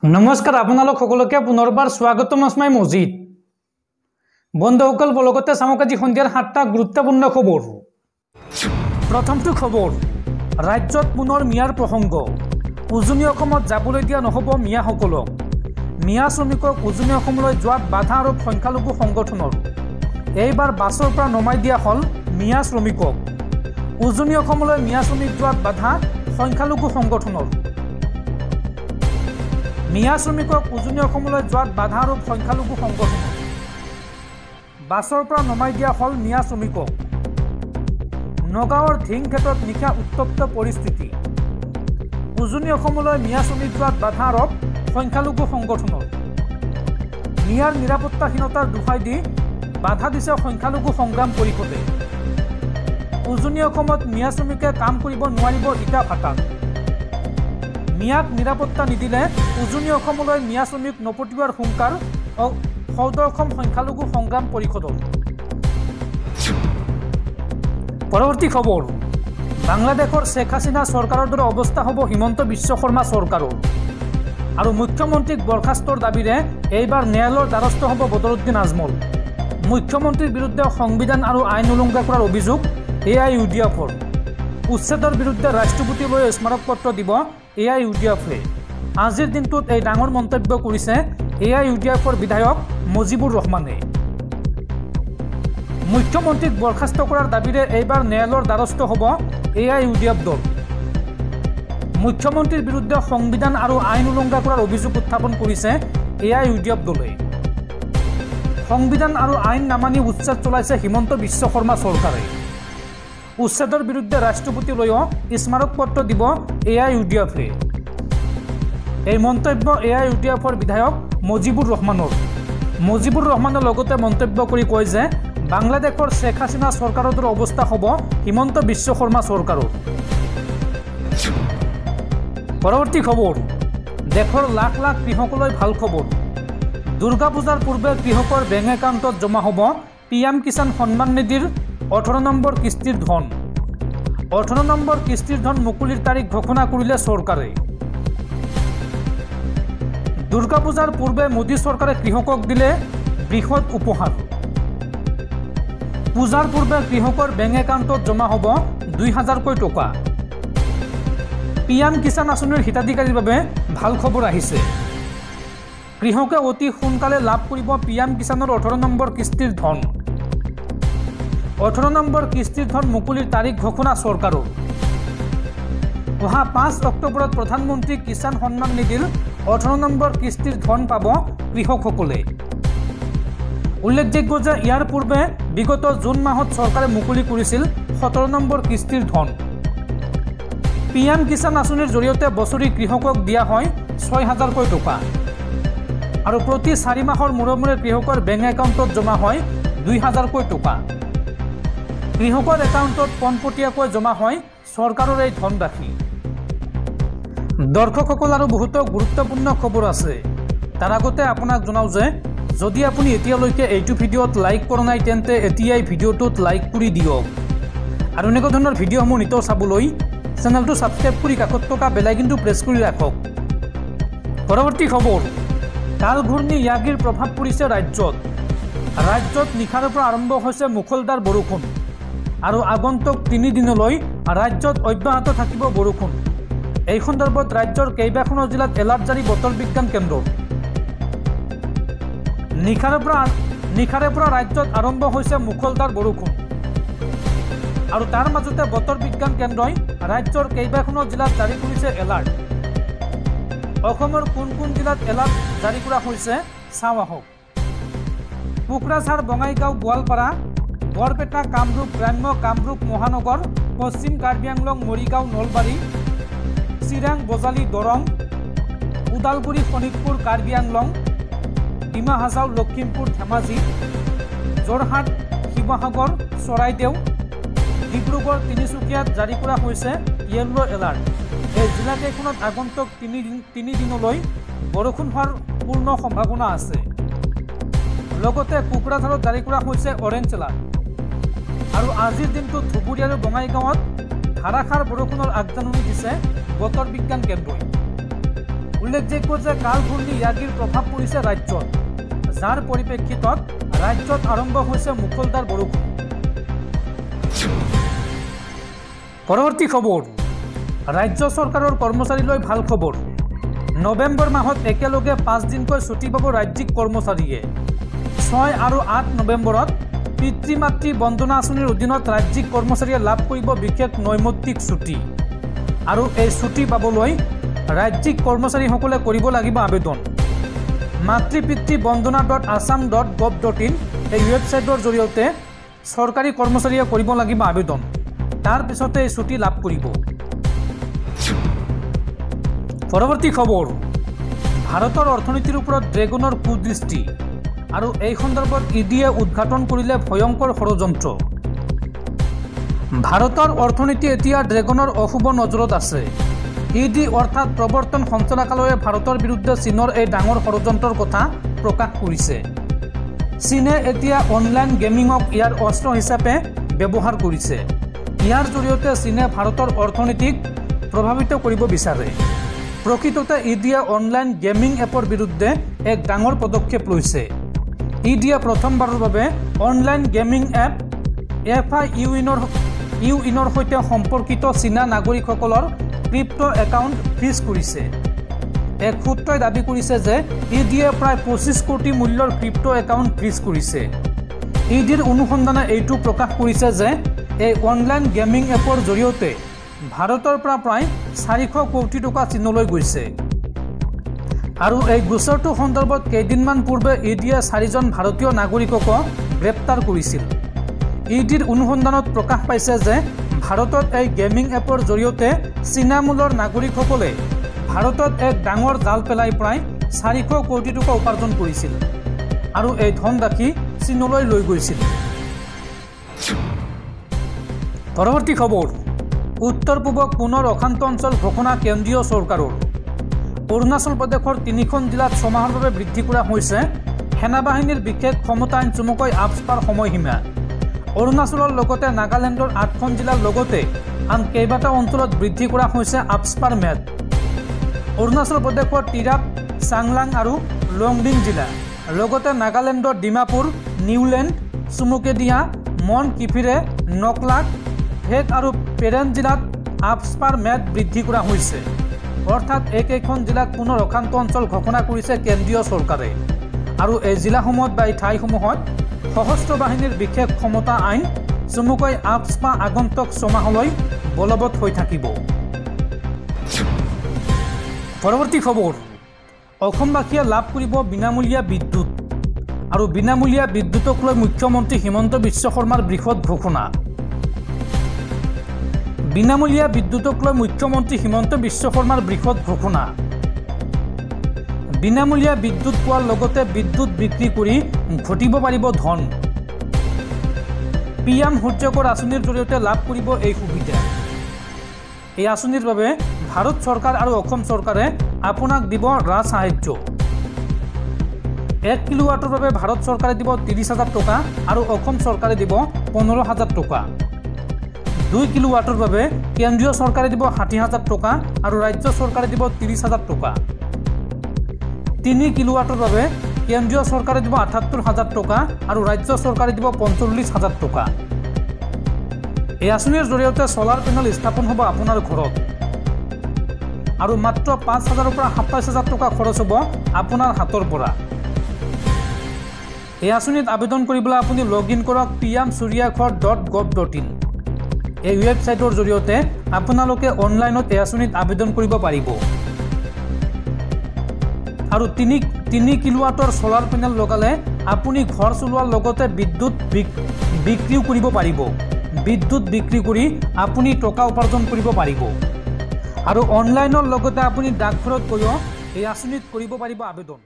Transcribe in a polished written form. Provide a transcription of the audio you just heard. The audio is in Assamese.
নমস্কাৰ আপোনালোক সকলোকে পুনৰবাৰ স্বাগতম আছমাই মজিদ বন্ধুসকল বলগতে চামক আজি সন্ধিয়াৰ 7টা গুৰুত্বপূৰ্ণ খবৰ। প্ৰথমটো খবৰ, ৰাজ্যত পুনৰ মিয়াৰ প্ৰসংগ। উজনি অসমত যাবলৈ দিয়া নহ'ব মিয়াসকলক। মিয়া শ্ৰমিকক উজনি অসমলৈ যোৱাত বাধা আৰু সংখ্যালঘু সংগঠনৰ। এইবাৰ বাছৰ পৰা নমাই দিয়া হ'ল মিয়া শ্ৰমিকক। উজনি অসমলৈ মিয়া শ্ৰমিক যোৱাত বাধা সংখ্যালঘু সংগঠনৰ। মিয়া শ্ৰমিকক উজনি অসমলৈ যোৱাত বাধা আৰু সংখ্যালঘু সংগঠন। বাছৰ পৰা নমাই দিয়া হ'ল মিয়া শ্ৰমিকক। নগাঁৱৰ ধিংখেতত নিশা উত্তপ্ত পৰিস্থিতি। উজনি অসমলৈ মিয়া শ্ৰমিক যোৱাত বাধা আৰোপ সংখ্যালঘু সংগঠনৰ। মিয়াৰ নিৰাপত্তাহীনতাৰ দোহাই দি বাধা দিছে সংখ্যালঘু সংগ্ৰাম পৰিষদে। উজনি অসমত মিয়া শ্ৰমিকে কাম কৰিব নোৱাৰিব ইটা ভাটাত। মিয়াক নিৰাপত্তা নিদিলে উজনি অসমলৈ মিয়া শ্ৰমিক নপঠিওৱাৰ হুংকাৰ সদৌ অসম সংখ্যালঘু সংগ্ৰাম পৰিষদৰ। পৰৱৰ্তী খবৰ, বাংলাদেশৰ শ্বেখ হাছিনা চৰকাৰৰ দৰে অৱস্থা হ'ব হিমন্ত বিশ্ব শৰ্মা চৰকাৰৰ। আৰু মুখ্যমন্ত্ৰীক বৰখাস্তৰ দাবীৰে এইবাৰ ন্যায়ালয়ৰ দ্বাৰস্থ হ'ব বদৰুদ্দিন আজমল। মুখ্যমন্ত্ৰীৰ বিৰুদ্ধে সংবিধান আৰু আইন উলংঘা কৰাৰ অভিযোগ AIUDFৰ। উচ্ছেদৰ বিৰুদ্ধে ৰাষ্ট্ৰপতিলৈ স্মাৰক পত্ৰ দিব AIUDFে। আজিৰ দিনটোত এই ডাঙৰ মন্তব্য কৰিছে AIUDFৰ বিধায়ক মুজিবুৰ ৰহমানে। মুখ্যমন্ত্ৰীক বৰখাস্ত কৰাৰ দাবীৰে এইবাৰ ন্যায়ালয়ৰ দ্বাৰস্থ হ'ব AIUDF দল। মুখ্যমন্ত্ৰীৰ বিৰুদ্ধে সংবিধান আৰু আইন উলংঘা কৰাৰ অভিযোগ উত্থাপন কৰিছে AIUDF দলে। সংবিধান আৰু আইন নামানি উচ্ছেদ চলাইছে হিমন্ত বিশ্ব শৰ্মা চৰকাৰে। উচ্ছেদৰ বিৰুদ্ধে ৰাষ্ট্ৰপতিলৈও স্মাৰক পত্ৰ দিব AIUDFে। এই মন্তব্য AIUDFৰ বিধায়ক মুজিবুৰ ৰহমানৰ। মুজিবুৰ ৰহমানে লগতে মন্তব্য কৰি কয় যে বাংলাদেশৰ শ্বেখ হাছিনা চৰকাৰৰ দৰে অৱস্থা হ'ব হিমন্ত বিশ্ব শৰ্মা চৰকাৰৰ। পৰৱৰ্তী খবৰ, দেশৰ লাখ লাখ কৃষকলৈ ভাল খবৰ। দুৰ্গা পূজাৰ পূৰ্বে কৃষকৰ বেংক একাউণ্টত জমা হ'ব PM কিষাণ সন্মান নিধিৰ 18 নম্বৰ কিস্তিৰ ধন। 18 নম্বৰ কিস্তিৰ ধন মুকলিৰ তাৰিখ ঘোষণা কৰিলে চৰকাৰে। দুৰ্গা পূজাৰ পূৰ্বে মোদী চৰকাৰে কৃষকক দিলে বৃহৎ উপহাৰ। পূজাৰ পূৰ্বে কৃষকৰ বেংক একাউণ্টত জমা হ'ব 2000 টকা। PM কিষাণ আঁচনিৰ হিতাধিকাৰীৰ বাবে ভাল খবৰ আহিছে। কৃষকে অতি সোনকালে লাভ কৰিব PM কিষাণৰ 18 নম্বৰ কিস্তিৰ ধন। 18 নম্বৰ কিস্তিৰ ধন মুকলিৰ তাৰিখ ঘোষণা চৰকাৰৰ। অহা 5 অক্টোবৰত প্ৰধানমন্ত্ৰী কিষাণ সন্মান নিধিৰ 18 নম্বৰ কিস্তিৰ ধন পাব কৃষকসকলে। উল্লেখযোগ্য যে ইয়াৰ পূৰ্বে বিগত জুন মাহত চৰকাৰে মুকলি কৰিছিল 17 নম্বৰ কিস্তিৰ ধন। PM কিষাণ আঁচনিৰ জৰিয়তে বছৰি কৃষকক দিয়া হয় 6000 টকা। আৰু প্ৰতি 4 মাহৰ মূৰে মূৰে কৃষকৰ বেংক একাউণ্টত জমা হয় 2000 টকা। কৃষকৰ একাউণ্টত পোনপটীয়াকৈ জমা হয় চৰকাৰৰ এই ধনৰাশি। দৰ্শকসকল, আৰু বহুতো গুৰুত্বপূৰ্ণ খবৰ আছে। তাৰ আগতে আপোনাক জনাওঁ যে যদি আপুনি এতিয়ালৈকে এইটো ভিডিঅ'ত লাইক কৰা নাই তেন্তে এতিয়াই ভিডিঅ'টোত লাইক কৰি দিয়ক। আৰু এনেকুৱা ধৰণৰ ভিডিঅ'সমূহ নিতৌ চাবলৈ চেনেলটো ছাবস্ক্ৰাইব কৰি কাষত থকা বেল আইকনটো প্ৰেছ কৰি ৰাখক। পৰৱৰ্তী খবৰ, কাল ঘূৰ্ণী য়াগিৰ প্ৰভাৱ পৰিছে ৰাজ্যত। ৰাজ্যত নিশাৰ পৰা আৰম্ভ হৈছে মুখলধাৰ বৰষুণ। আৰু আগন্তুক 3 দিনলৈ ৰাজ্যত অব্যাহত থাকিব বৰষুণ। এই সন্দৰ্ভত ৰাজ্যৰ কেইবাখনো জিলাত এলাৰ্ট জাৰি বতৰ বিজ্ঞান কেন্দ্ৰৰ। নিশাৰে পৰা ৰাজ্যত আৰম্ভ হৈছে মুখলধাৰ বৰষুণ। আৰু তাৰ মাজতে বতৰ বিজ্ঞান কেন্দ্ৰই ৰাজ্যৰ কেইবাখনো জিলাত জাৰি কৰিছে এলাৰ্ট। অসমৰ কোন কোন জিলাত এলাৰ্ট জাৰি কৰা হৈছে চাওঁ আহক। কোকৰাঝাৰ, বঙাইগাঁও, গোৱালপাৰা, বৰপেটা, কামৰূপ গ্ৰাম্য, কামৰূপ মহানগৰ, পশ্চিম কাৰ্বি আংলং, মৰিগাঁও, নলবাৰী, চিৰাং, বজালী, দৰং, ওদালগুৰি, শোণিতপুৰ, কাৰ্বি আংলং, ডিমা হাছাও, লখিমপুৰ, ধেমাজি, যোৰহাট, শিৱসাগৰ, চৰাইদেউ, ডিব্ৰুগড়, তিনিচুকীয়াত জাৰি কৰা হৈছে য়েল্লো এলাৰ্ট। এই জিলাকেইখনত আগন্তুক 3 দিনলৈ বৰষুণ হোৱাৰ পূৰ্ণ সম্ভাৱনা আছে। লগতে কোকৰাঝাৰত জাৰি কৰা হৈছে অৰেঞ্জ এলাৰ্ট। আৰু আজিৰ দিনটোত ধুবুৰী আৰু বঙাইগাঁৱত ধাৰাসাৰ বৰষুণৰ আগজাননী দিছে বতৰ বিজ্ঞান কেন্দ্ৰই। উল্লেখযোগ্য যে কালঘূৰ্ণি ইয়াগিৰ প্ৰভাৱ পৰিছে ৰাজ্যত, যাৰ পৰিপ্ৰেক্ষিতত ৰাজ্যত আৰম্ভ হৈছে মুখলধাৰ বৰষুণ। পৰৱৰ্তী খবৰ, ৰাজ্য চৰকাৰৰ কৰ্মচাৰীলৈ ভাল খবৰ। নৱেম্বৰ মাহত একেলগে 5 দিনকৈ ছুটি পাব ৰাজ্যিক কৰ্মচাৰীয়ে। 6 আৰু 8 নৱেম্বৰত পিতৃ মাতৃ বন্দনা আঁচনিৰ অধীনত ৰাজ্যিক কৰ্মচাৰীয়ে লাভ কৰিব বিশেষ নৈমিত্তিক ছুটি। আৰু এই ছুটি পাবলৈ ৰাজ্যিক কৰ্মচাৰীসকলে কৰিব লাগিব আবেদন। মাতৃ পিতৃ বন্দনা .assam.gov.in এই ৱেবছাইটৰ জৰিয়তে চৰকাৰী কৰ্মচাৰীয়ে কৰিব লাগিব আবেদন। তাৰ পিছতে এই ছুটি লাভ কৰিব। পৰৱৰ্তী খবৰ, ভাৰতৰ অৰ্থনীতিৰ ওপৰত ড্ৰেগনৰ কুদৃষ্টি আৰু এই সন্দৰ্ভত ইডিয়ে উদ্ঘাটন কৰিলে ভয়ংকৰ ষড়যন্ত্ৰ। ভাৰতৰ অৰ্থনীতি এতিয়া ড্ৰেগনৰ অশুভ নজৰত আছে। ইডি অৰ্থাৎ প্ৰৱৰ্তন সঞ্চালকালয়ে ভাৰতৰ বিৰুদ্ধে চীনৰ এই ডাঙৰ ষড়যন্ত্ৰৰ কথা প্ৰকাশ কৰিছে। চীনে এতিয়া অনলাইন গেমিঙক ইয়াৰ অস্ত্ৰ হিচাপে ব্যৱহাৰ কৰিছে। ইয়াৰ জৰিয়তে চীনে ভাৰতৰ অৰ্থনীতিক প্ৰভাৱিত কৰিব বিচাৰে। প্ৰকৃততে ইডিয়ে অনলাইন গেমিং এপৰ বিৰুদ্ধে এক ডাঙৰ পদক্ষেপ লৈছে। ইডিয়ে প্ৰথমবাৰৰ বাবে অনলাইন গেমিং এপ FIUIনৰ সৈতে সম্পৰ্কিত চীনা নাগৰিকসকলৰ ক্ৰিপ্টো একাউণ্ট ফ্ৰিজ কৰিছে। এক সূত্ৰই দাবী কৰিছে যে ইডিয়ে প্ৰায় 25 কোটি মূল্যৰ ক্ৰিপ্টো একাউণ্ট ফ্ৰিজ কৰিছে। ইডিৰ অনুসন্ধানে এইটো প্ৰকাশ কৰিছে যে এই অনলাইন গেমিং এপৰ জৰিয়তে ভাৰতৰ পৰা প্ৰায় 400 কোটি টকা চীনলৈ গৈছে। আৰু এই গোচৰটো সন্দৰ্ভত কেইদিনমান পূৰ্বে ইডিয়ে 4জন ভাৰতীয় নাগৰিকক গ্ৰেপ্তাৰ কৰিছিল। ইডিৰ অনুসন্ধানত প্ৰকাশ পাইছে যে ভাৰতত এই গেমিং এপৰ জৰিয়তে চীনা মূলৰ নাগৰিকসকলে ভাৰতত এক ডাঙৰ জাল পেলাই প্ৰায় 400 কোটি টকা উপাৰ্জন কৰিছিল আৰু এই ধনৰাশি চীনলৈ লৈ গৈছিল। পৰৱৰ্তী খবৰ, উত্তৰ পূবক পুনৰ অশান্ত অঞ্চল ঘোষণা কেন্দ্ৰীয় চৰকাৰৰ। অৰুণাচল প্ৰদেশৰ 3খন জিলাত ছমাহৰ বাবে বৃদ্ধি কৰা হৈছে সেনাবাহিনীৰ বিশেষ ক্ষমতা আইন চমুকৈ আপস্পাৰ সময়সীমা। অৰুণাচলৰ লগতে নাগালেণ্ডৰ 8খন জিলাৰ লগতে আন কেইবাটাও অঞ্চলত বৃদ্ধি কৰা হৈছে আপস্পাৰ মেদ। অৰুণাচল প্ৰদেশৰ তিৰাপ, চাংলাং আৰু লংডিং জিলা, লগতে নাগালেণ্ডৰ ডিমাপুৰ, নিউলেণ্ড, চুমুকেডিয়া, মন কিফিৰে, নকলাক, ভেক আৰু পেৰেন জিলাত আপস্পাৰ মেদ বৃদ্ধি কৰা হৈছে। অৰ্থাৎ এইকেইখন জিলাক পুনৰ অশান্ত অঞ্চল ঘোষণা কৰিছে কেন্দ্ৰীয় চৰকাৰে। আৰু এই জিলাসমূহত বা এই ঠাইসমূহত সশস্ত্ৰ বাহিনীৰ বিশেষ ক্ষমতা আইন চমুকৈ আপস্পা আগন্তুক ছমাহলৈ বলবৎ হৈ থাকিব। পৰৱৰ্তী খবৰ, অসমবাসীয়ে লাভ কৰিব বিনামূলীয়া বিদ্যুৎ আৰু বিনামূলীয়া বিদ্যুতক লৈ মুখ্যমন্ত্ৰী হিমন্ত বিশ্ব শৰ্মাৰ বৃহৎ ঘোষণা। বিনামূলীয়া বিদ্যুতক লৈ মুখ্যমন্ত্ৰী হিমন্ত বিশ্ব শৰ্মাৰ বৃহৎ ঘোষণা। বিনামূলীয়া বিদ্যুৎ পোৱাৰ লগতে বিদ্যুৎ বিক্ৰী কৰি ঘটিব পাৰিব ধন। PM সূৰ্যকৰ আঁচনিৰ জৰিয়তে লাভ কৰিব এই সুবিধা। এই আঁচনিৰ বাবে ভাৰত চৰকাৰ আৰু অসম চৰকাৰে আপোনাক দিব ৰাজ সাহায্য। 1 কিলোৱাটৰ বাবে ভাৰত চৰকাৰে দিব 30,000 টকা আৰু অসম চৰকাৰে দিব 15,000 টকা। 2 কিলোৱাটৰ বাবে কেন্দ্ৰীয় চৰকাৰে দিব 60,000 টকা আৰু ৰাজ্য চৰকাৰে দিব 30,000 টকা। 3 কিলোৱাটৰ বাবে কেন্দ্ৰীয় চৰকাৰে দিব 78,000 টকা আৰু ৰাজ্য চৰকাৰে দিব 45,000 টকা। এই আঁচনিৰ জৰিয়তে ছলাৰ পেনেল স্থাপন হ'ব আপোনাৰ ঘৰত আৰু মাত্ৰ 5,000ৰ পৰা 27,000 টকা খৰচ হ'ব আপোনাৰ হাতৰ পৰা। এই আঁচনিত আবেদন কৰিবলৈ আপুনি লগইন কৰক pmsuryaghar.gov.in। এই ৱেবছাইটৰ জৰিয়তে আপোনালোকে অনলাইনত এই আঁচনিত আবেদন কৰিব পাৰিব। আৰু 3 কিলোৱাটৰ ছলাৰ পেনেল লগালে আপুনি ঘৰ চলোৱাৰ লগতে বিদ্যুৎ বিক্ৰীও কৰিব পাৰিব। বিদ্যুৎ বিক্ৰী কৰি আপুনি টকা উপাৰ্জন কৰিব পাৰিব আৰু অনলাইনৰ লগতে আপুনি ডাকঘৰত গৈও এই আঁচনিত কৰিব পাৰিব আবেদন।